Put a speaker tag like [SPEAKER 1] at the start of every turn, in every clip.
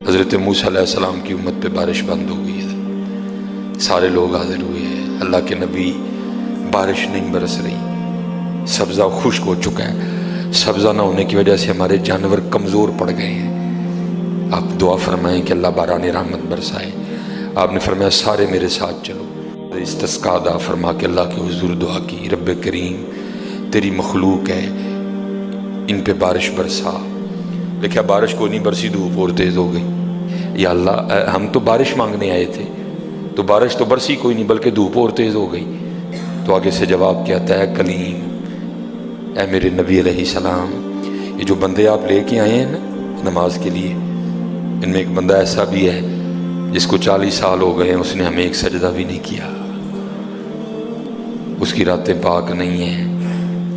[SPEAKER 1] حضرت موسیٰ علیہ السلام کی امت پہ بارش بند ہو گئی ہے، سارے لوگ حاضر ہوئے ہیں، اللہ کے نبی، بارش نہیں برس رہی، سبزہ خشک ہو چکا ہے، سبزہ نہ ہونے کی وجہ سے ہمارے جانور کمزور پڑ گئے ہیں، آپ دعا فرمائیں کہ اللہ باران رحمت برسائے۔ آپ نے فرمایا سارے میرے ساتھ چلو، استسقاء ادا فرما کے اللہ کے حضور دعا کی، رب کریم تیری مخلوق ہے، ان پہ بارش برسا۔ دیکھا بارش کو نہیں برسی، دھوپ اور تیز ہو گئی۔ یا اللہ ہم تو بارش مانگنے آئے تھے، تو بارش تو برسی کوئی نہیں بلکہ دھوپ اور تیز ہو گئی۔ تو آگے سے جواب کیا آتا ہے، کلیم، اے میرے نبی علیہ السلام، یہ جو بندے آپ لے کے آئے ہیں نا نماز کے لیے، ان میں ایک بندہ ایسا بھی ہے جس کو 40 سال ہو گئے ہیں، اس نے ہمیں ایک سجدہ بھی نہیں کیا، اس کی راتیں پاک نہیں ہیں،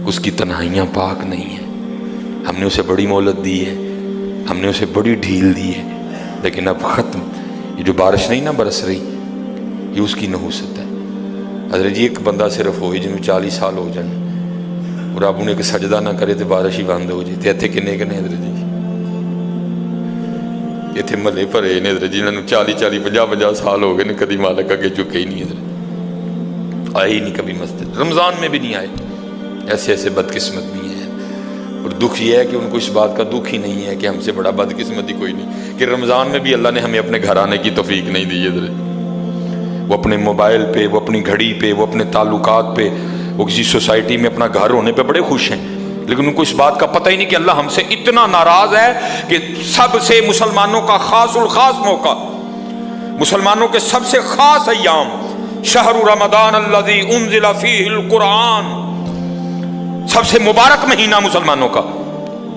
[SPEAKER 1] اس کی تنہائیاں پاک نہیں ہیں، ہم نے اسے بڑی مہلت دی ہے، ہم نے اسے بڑی ڈھیل دی ہے، لیکن اب ختم۔ یہ جو بارش نہیں نہ برس رہی، یہ اس کی نحوست ہے۔ حضرت جی ایک بندہ صرف ہوئی جنہوں 40 سال ہو جائیں اور آپ انہیں ایک سجدہ نہ کرے تو بارش ہی بند ہو جائے۔ اتنے کنے کنے حضرت جی اتنے ملے پھرے نے حضرت جی، انہوں 40 50 سال ہو گئے نے، کدی مالک اگے چکے ہی نہیں، حضرت آئے ہی نہیں کبھی مسجد، رمضان میں بھی نہیں آئے۔ ایسے ایسے بدقسمت بھی ہیں، اور دکھ یہ ہے کہ ان کو اس بات کا دکھ ہی نہیں ہے کہ ہم سے بڑا بدقسمتی کوئی نہیں، کہ رمضان میں بھی اللہ نے ہمیں اپنے گھر آنے کی توفیق نہیں دی ہے۔ وہ اپنے موبائل پہ، وہ اپنی گھڑی پہ، وہ اپنے تعلقات پہ، وہ کسی سوسائٹی میں اپنا گھر ہونے پہ بڑے خوش ہیں، لیکن ان کو اس بات کا پتہ ہی نہیں کہ اللہ ہم سے اتنا ناراض ہے کہ سب سے مسلمانوں کا خاص الخاص موقع، مسلمانوں کے سب سے خاص ایام، شہر رمضان الذی انزل فیہ القرآن، سب سے مبارک مہینہ مسلمانوں کا،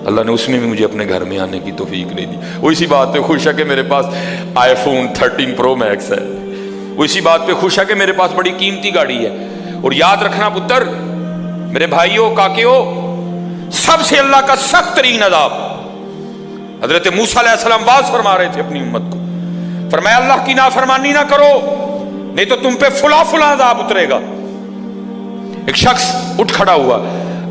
[SPEAKER 1] اللہ نے اس میں بھی مجھے اپنے گھر میں آنے کی توفیق نہیں دی۔ وہ اسی بات پہ خوش ہے کہ میرے پاس آئی فون 13 پرو میکس ہے، وہ اسی بات پہ خوش ہے کہ میرے پاس بڑی قیمتی گاڑی ہے۔ اور یاد رکھنا پتر، میرے بھائیوں، کاکیوں، سب سے اللہ کا سخت ترین عذاب، حضرت موسیٰ علیہ السلام واز فرما رہے تھے اپنی امت کو، فرمایا اللہ کی نافرمانی نہ کرو نہیں تو تم پہ فلاں فلاں عذاب اترے گا۔ ایک شخص اٹھ کھڑا ہوا،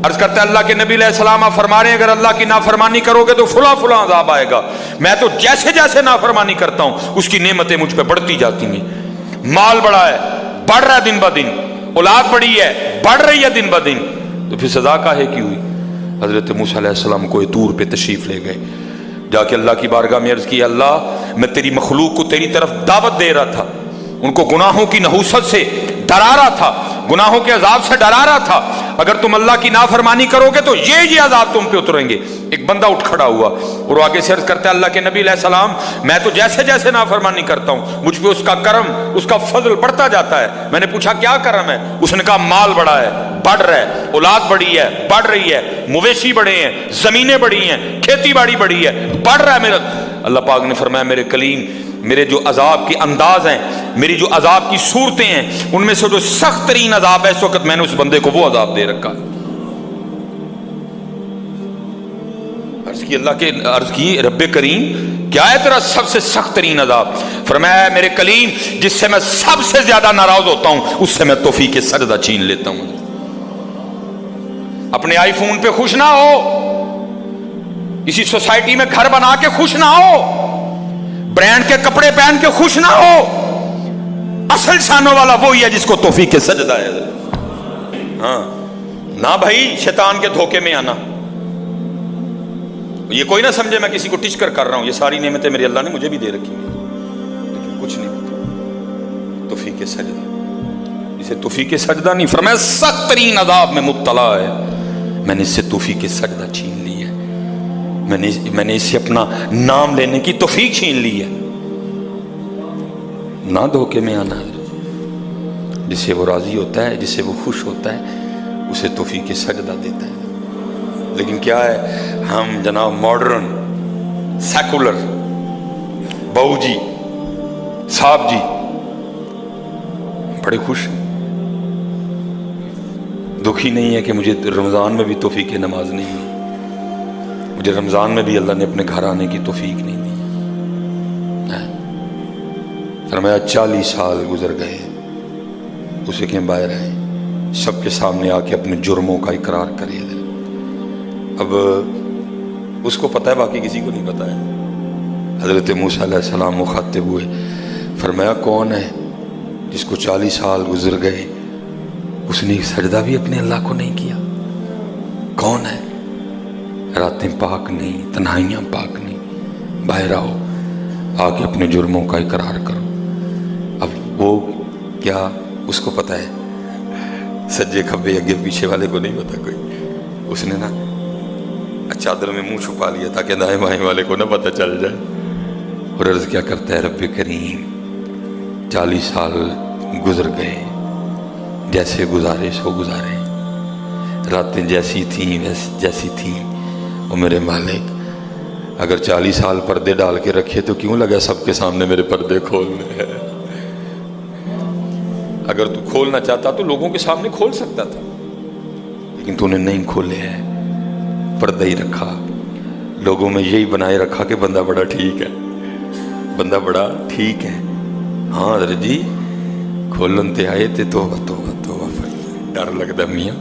[SPEAKER 1] عرض کرتا ہے اللہ کے نبی علیہ السلام آپ فرما رہے ہیں اگر اللہ کی نافرمانی کرو گے تو فلاں فلاں عذاب آئے گا، میں تو جیسے جیسے نافرمانی کرتا ہوں اس کی نعمتیں مجھ پہ بڑھتی جاتی ہیں، مال بڑا ہے، بڑھ رہا ہے دن بہ دن، اولاد بڑی ہے، بڑھ رہی ہے دن بہ دن، تو پھر سزا کاہے کی ہوئی؟ حضرت موسیٰ علیہ السلام کوہ طور پہ تشریف لے گئے، جا کے اللہ کی بارگاہ میں عرض کی، اللہ میں تیری مخلوق کو تیری طرف دعوت دے رہا تھا، ان کو گناہوں کی نحوست سے ڈرا رہا تھا، گناہوں کے عذاب سے ڈرا رہا تھا، اگر تم اللہ کی نافرمانی کرو گے تو یہ عذاب تم پہ اتریں گے۔ ایک بندہ اٹھ کھڑا ہوا اور وہ آگے سے عرض کرتا ہے اللہ کے نبی علیہ السلام میں تو جیسے جیسے نافرمانی کرتا ہوں مجھ پہ اس کا کرم، اس کا فضل بڑھتا جاتا ہے۔ میں نے پوچھا کیا کرم ہے؟ اس نے کہا مال بڑا ہے، بڑھ رہا ہے، اولاد بڑی ہے، بڑھ رہی ہے، مویشی بڑے ہیں، زمینیں بڑی ہیں، کھیتی باڑی بڑی ہے، بڑھ رہا ہے میرا۔ اللہ پاک نے فرمایا میرے کلیم، میرے جو عذاب کے انداز ہیں، میری جو عذاب کی صورتیں ہیں، ان میں سے جو سخت ترین عذاب ہے اس وقت میں نے اس بندے کو وہ عذاب دے رکھا ہے۔ عرض کی رب کریم کیا ہے تیرا سب سے سخت ترین عذاب؟ فرمایا میرے کلیم جس سے میں سب سے زیادہ ناراض ہوتا ہوں اس سے میں توفیق سجدہ چھین لیتا ہوں۔ اپنے آئی فون پہ خوش نہ ہو، کسی سوسائٹی میں گھر بنا کے خوش نہ ہو، برانڈ کے کپڑے پہن کے خوش نہ ہو، اصل شانوں والا وہی ہے جس کو توفیق سجدہ ہے۔ ہاں نہ بھائی شیطان کے دھوکے میں آنا، یہ کوئی نہ سمجھے میں کسی کو ٹچ کر رہا ہوں، یہ ساری نعمتیں میرے اللہ نے مجھے بھی دے رکھی ہیں، لیکن کچھ نہیں ہوتا توفیق سجدہ، اسے توفیق سجدہ نہیں فرمایا سخت ترین عذاب میں مبتلا ہے، میں نے اس سے توفیق سجدہ چھین لی ہے، میں نے اس سے اپنا نام لینے کی توفیق چھین لی ہے۔ نہ دھوکے میں آنا، جس سے وہ راضی ہوتا ہے، جس سے وہ خوش ہوتا ہے اسے توفیق سجدہ دیتا ہے۔ لیکن کیا ہے، ہم جناب ماڈرن سیکولر بہو جی صاحب جی بڑے خوش ہیں، دکھی نہیں ہے کہ مجھے رمضان میں بھی توفیق نماز نہیں ہے، مجھے رمضان میں بھی اللہ نے اپنے گھر آنے کی توفیق نہیں دی۔ فرمایا 40 سال گزر گئے، اسے کہ باہر آئے، سب کے سامنے آ کے اپنے جرموں کا اقرار کرے۔ اب اس کو پتہ ہے، باقی کسی کو نہیں پتہ ہے، حضرت موسیٰ علیہ السلام مخاطب ہوئے، فرمایا کون ہے جس کو 40 سال گزر گئے اس نے سجدہ بھی اپنے اللہ کو نہیں کیا؟ کون ہے؟ راتیں پاک نہیں، تنہائیاں پاک نہیں، باہر آؤ، آ کے اپنے جرموں کا اقرار کرو۔ اب وہ کیا اس کو پتہ ہے؟ سجے کھبے اگے پیچھے والے کو نہیں پتہ کوئی۔ اس نے نا چادر میں منہ چھپا لیا تاکہ دائیں بائیں والے کو نہ پتہ چل جائے، اور عرض کیا کرتا ہے، رب کریم 40 سال گزر گئے، جیسے گزارے سو گزارے، راتیں جیسی تھیں جیسی تھیں، اور میرے مالک اگر 40 سال پردے ڈال کے رکھے تو کیوں لگا سب کے سامنے میرے پردے کھولنے ہیں؟ اگر تو کھولنا چاہتا تو لوگوں کے سامنے کھول سکتا تھا، لیکن تو نے نہیں کھولے ہیں، پردہ ہی رکھا، لوگوں میں یہی بنائے رکھا کہ بندہ بڑا ٹھیک ہے، بندہ بڑا ٹھیک ہے۔ ہاں حضرت جی کھولن تے آئے تے توبہ توبہ توبہ، ڈر لگتا میاں،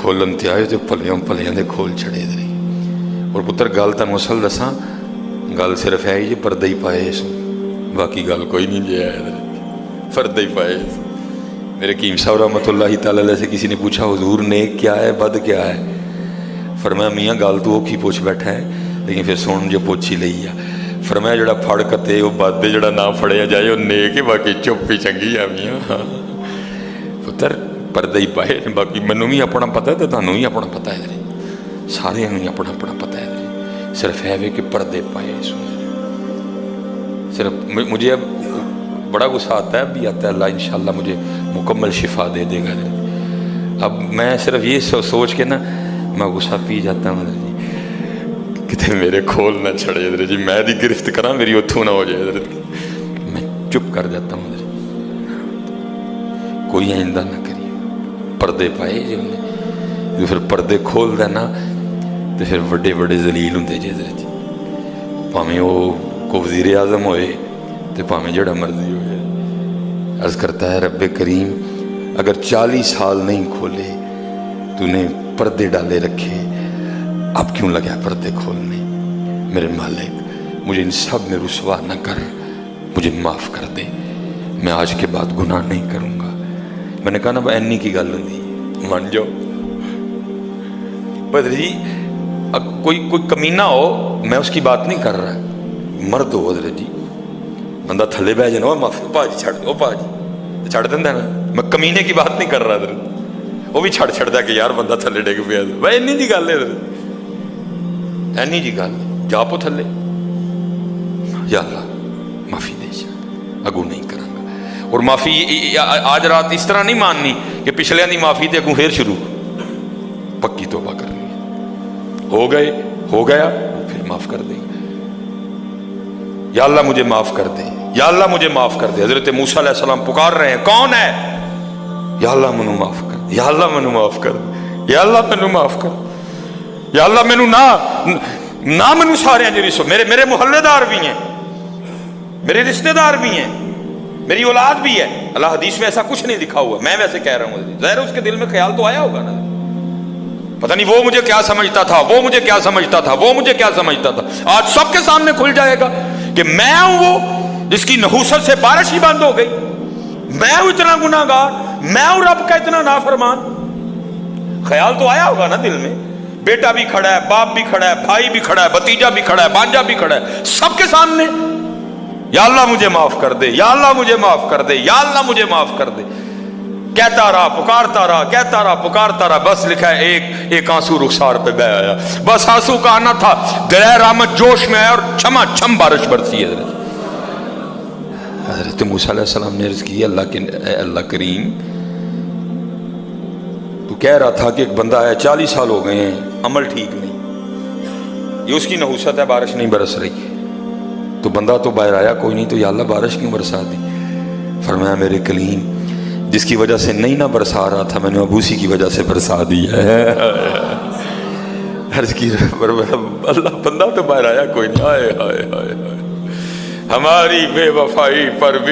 [SPEAKER 1] کھولن تے آئے تے پلیاں پلیاں دے کھول چھڑے دے۔ اور پتر گل تنوں اصل دساں، گل صرف ہے یہ پردہ ہی پائے اس، باقی گل کوئی نہیں جی ہے، پردہ ہی پائے۔ میرے حکیم صاحب رحمۃ اللہ تعالی علیہ سے کسی نے پوچھا حضور نیک کیا ہے بد کیا ہے؟ فرمایا میاں گل تو وہ کی پوچھ بیٹھا ہے، لیکن پھر سن جو پوچھی لئی ہے۔ فرمایا جڑا پھڑ کتے وہ بد، جڑا نہ پھڑیا جائے وہ نیک ہے، باقی چپ ہی چنگی ہے میاں۔ پتر پردہ ہی پائے، باقی منوں بھی اپنا پتہ ہے تو تانوں بھی اپنا پتہ ہے، سارے ہی اپنا اپنا پتہ ہے، صرف ہے کہ پردے پائے۔ صرف مجھے اب بڑا غصہ آتا ہے، اب بھی آتا ہے، اللہ انشاءاللہ مجھے مکمل شفا دے دے گا۔ اب میں صرف یہ سوچ کے نا میں غصہ پی جاتا ہوں حضرت جی، کتے میرے کھول نہ چھڑے حضرت جی، میں دی گرفت کرا میری اتھو نہ ہو جائے حضرت جی، میں چپ کر جاتا ہوں حضرت جی، کوئی آئندہ نہ کریے۔ پردے پائے جی انہیں، جو پھر پردے کھول دینا تو پھر بڑے بڑے ذلیل ہوں دے جی حضرت جی، پاہمیں وہ کو وزیر اعظم ہوئے تو پاہمیں جڑا مرضی ہوئے۔ عرض کرتا ہے رب کریم اگر 40 سال نہیں کھولے تو نے پردے ڈالے رکھے، اب کیوں لگا پردے کھولنے؟ میرے مالک مجھے ان سب میں رسوا نہ کر، مجھے معاف کر دے، میں آج کے بعد گناہ نہیں کروں گا۔ میں نے کہا نا اینی کی گل ہوندی مان جاؤ بدر جی، کوئی کمینہ ہو، میں اس کی بات نہیں کر رہا، مرد ہو حضرت جی، بندہ تھلے بہ جانا معافی پا جی چھڑ دو، پا جی چھڑ دینا نا، میں کمینے کی بات نہیں کر رہا حضرت، وہ بھی چھڑ دا کہ یار بندہ تھلے ڈگ پیا، بھائی اینی جی گل ہے حضرت، اینی جی گل جا پو تھلے، یا اللہ معافی دے جا، اگوں نہیں کروں گا۔ اور معافی آج رات اس طرح نہیں ماننی کہ پچھلے دی معافی تے اگوں پھر شروع، پکی توبہ کرنی ہے، ہو گیا پھر معاف کر دے، یا اللہ مجھے معاف کر دے، یا اللہ مجھے معاف کر دے۔ حضرت موسیٰ علیہ السلام پکار رہے ہیں، کون ہے؟ یا اللہ منو معاف کر دے، یا اللہ منو معاف کر دے، یا اللہ منو معاف کر دے، یا اللہ منو نہ منو سارے ہیں جی، میرے محلے دار بھی ہیں، میرے رشتہ دار بھی ہیں، میری اولاد بھی ہے۔ اللہ حدیث میں ایسا کچھ نہیں لکھا ہوا، میں ویسے کہہ رہا ہوں، ظاہر اس کے دل میں خیال تو آیا ہوگا نا، پتہ نہیں وہ مجھے کیا سمجھتا تھا، وہ مجھے کیا سمجھتا تھا، وہ مجھے کیا سمجھتا تھا۔ آج سب کے سامنے کھل جائے گا کہ میں ہوں وہ جس کی نحوست سے بارش ہی بند ہو گئی، میں ہوں اتنا گناہ گار، میں ہوں رب کا اتنا نافرمان۔ خیال تو آیا ہوگا نا دل میں، بیٹا بھی کھڑا ہے، باپ بھی کھڑا ہے، بھائی بھی کھڑا ہے، بھتیجا بھی کھڑا ہے، بانجا بھی کھڑا ہے، سب کے سامنے یا اللہ مجھے معاف کر دے، یا اللہ مجھے معاف کر دے، یا اللہ مجھے معاف کر دے، کہتا رہا، پکارتا رہا، کہتا رہا، پکارتا رہا، بس لکھا ہے ایک آنسو رخسار پہ بہ آیا، بس آنسو کا آنا تھا، دریائے رحمت جوش میں آیا اور چھما چھم بارش برسی ہے۔ حضرت موسیٰ علیہ السلام نے عرض کی، اللہ کریم تو کہہ رہا تھا کہ ایک بندہ ہے 40 سال ہو گئے ہیں، عمل ٹھیک نہیں، یہ اس کی نحوست ہے، بارش نہیں برس رہی، تو بندہ تو باہر آیا کوئی نہیں، تو یا اللہ بارش کیوں برسا دی؟ فرمایا میرے کلیم جس کی وجہ سے نہیں نہ برسا رہا تھا، میں نے اب اسی کی وجہ سے برسا دی ہے۔ عرض کی اللہ بندہ تو باہر آیا کوئی نہیں، ہائے ہائے ہائے ہماری بے وفائی پر